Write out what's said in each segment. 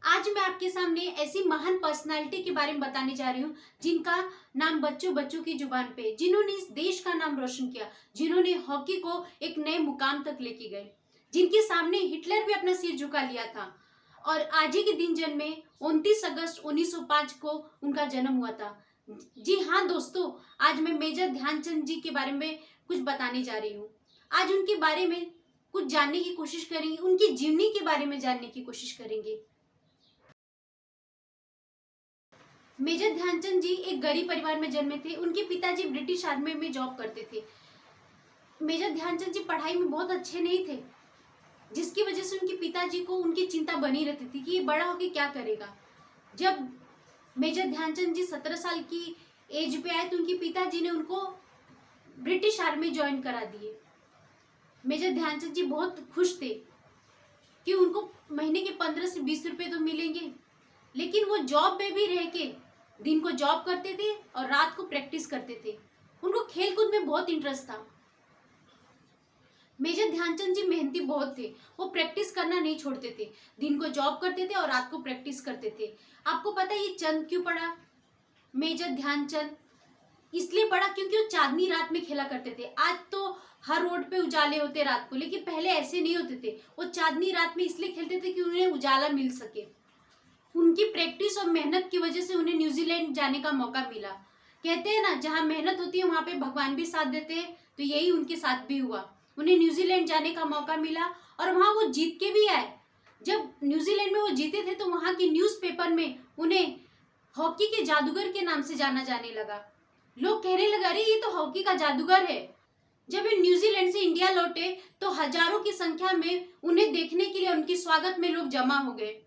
आज मैं आपके सामने ऐसी महान पर्सनालिटी के बारे में बताने जा रही हूँ जिनका नाम बच्चों बच्चों की जुबान पे, जिन्होंने इस देश का नाम रोशन किया, जिन्होंने हॉकी को एक नए मुकाम तक लेके गए, जिनके सामने हिटलर भी अपना सिर झुका लिया था। और आज ही के दिन जन्मे 29 अगस्त 1905 को उनका जन्म हुआ था। जी हाँ दोस्तों, आज मैं मेजर ध्यानचंद जी के बारे में कुछ बताने जा रही हूँ। आज उनके बारे में कुछ जानने की कोशिश करेंगे, उनकी जीवनी के बारे में जानने की कोशिश करेंगे। मेजर ध्यानचंद जी एक गरीब परिवार में जन्मे थे। उनके पिताजी ब्रिटिश आर्मी में जॉब करते थे। मेजर ध्यानचंद जी पढ़ाई में बहुत अच्छे नहीं थे, जिसकी वजह से उनके पिताजी को उनकी चिंता बनी रहती थी कि ये बड़ा होकर क्या करेगा। जब मेजर ध्यानचंद जी 17 साल की एज पे आए तो उनके पिताजी ने उनको ब्रिटिश आर्मी ज्वाइन करा दिए। मेजर ध्यानचंद जी बहुत खुश थे कि उनको महीने के 15 से 20 रुपए तो मिलेंगे, लेकिन वो जॉब में भी रह के दिन को जॉब करते थे और रात को प्रैक्टिस करते थे। उनको खेल कूद में बहुत इंटरेस्ट था। मेजर ध्यानचंद जी मेहनती बहुत थे। वो प्रैक्टिस करना नहीं छोड़ते थे, दिन को जॉब करते थे और रात को प्रैक्टिस करते थे। आपको पता है ये चंद क्यों पड़ा? मेजर ध्यानचंद इसलिए पड़ा क्योंकि वो चांदनी रात में खेला करते थे। आज तो हर रोड पे उजाले होते रात को, लेकिन पहले ऐसे नहीं होते थे। वो चांदनी रात में इसलिए खेलते थे कि उन्हें उजाला मिल सके। उनकी प्रैक्टिस और मेहनत की वजह से उन्हें न्यूजीलैंड जाने का मौका मिला। कहते हैं ना, जहाँ मेहनत होती है वहाँ पे भगवान भी साथ देते हैं, तो यही उनके साथ भी हुआ। उन्हें न्यूजीलैंड जाने का मौका मिला और वहाँ वो जीत के भी आए। जब न्यूजीलैंड में वो जीते थे तो वहाँ की न्यूज़पेपर में उन्हें हॉकी के जादूगर के नाम से जाना जाने लगा। लोग कहने लगा, अरे ये तो हॉकी का जादूगर है। जब वे न्यूजीलैंड से इंडिया लौटे तो हजारों की संख्या में उन्हें देखने के लिए उनके स्वागत में लोग जमा हो गए।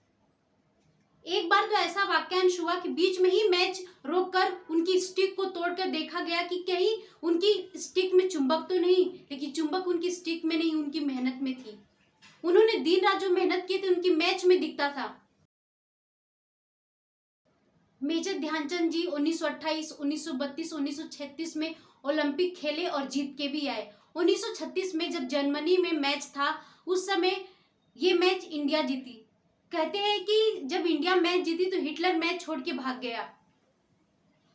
एक बार तो ऐसा वाक्यांश हुआ कि बीच में ही मैच रोककर उनकी स्टिक को तोड़कर देखा गया कि कहीं उनकी स्टिक में चुंबक तो नहीं, लेकिन चुंबक उनकी स्टिक में नहीं, उनकी मेहनत में थी। उन्होंने दिन रात जो मेहनत की थी उनकी मैच में दिखता था। मेजर ध्यानचंद जी 1928, 1932, 1936 में ओलंपिक खेले और जीत के भी आए। 1936 में जब जर्मनी में मैच था, उस समय ये मैच इंडिया जीती। कहते हैं कि जब इंडिया मैच जीती तो हिटलर मैच छोड़ के भाग गया।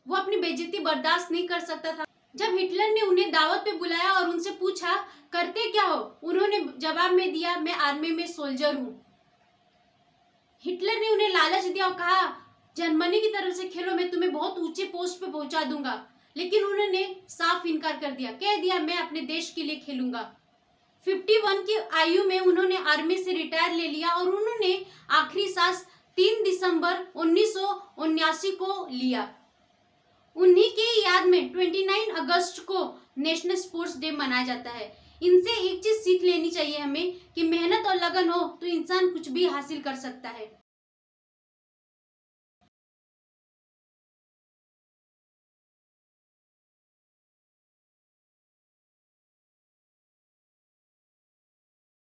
वो अपनी बेइज्जती बर्दाश्त नहीं कर सकता था। जब हिटलर ने उन्हें दावत पे बुलाया और उनसे पूछा करते क्या हो, उन्होंने जवाब में दिया, मैं आर्मी में सोल्जर हूँ। हिटलर ने उन्हें लालच दिया और कहा, जर्मनी की तरफ से खेलो, मैं तुम्हें बहुत ऊंचे पोस्ट पे पहुंचा दूंगा। लेकिन उन्होंने साफ इनकार कर दिया, कह दिया मैं अपने देश के लिए खेलूंगा। 51 की आयु में उन्होंने आर्मी से रिटायर ले लिया और उन्होंने आखिरी सांस 3 दिसंबर 1979 को लिया। उन्हीं के याद में 29 अगस्त को नेशनल स्पोर्ट्स डे मनाया जाता है। इनसे एक चीज सीख लेनी चाहिए हमें कि मेहनत और लगन हो तो इंसान कुछ भी हासिल कर सकता है।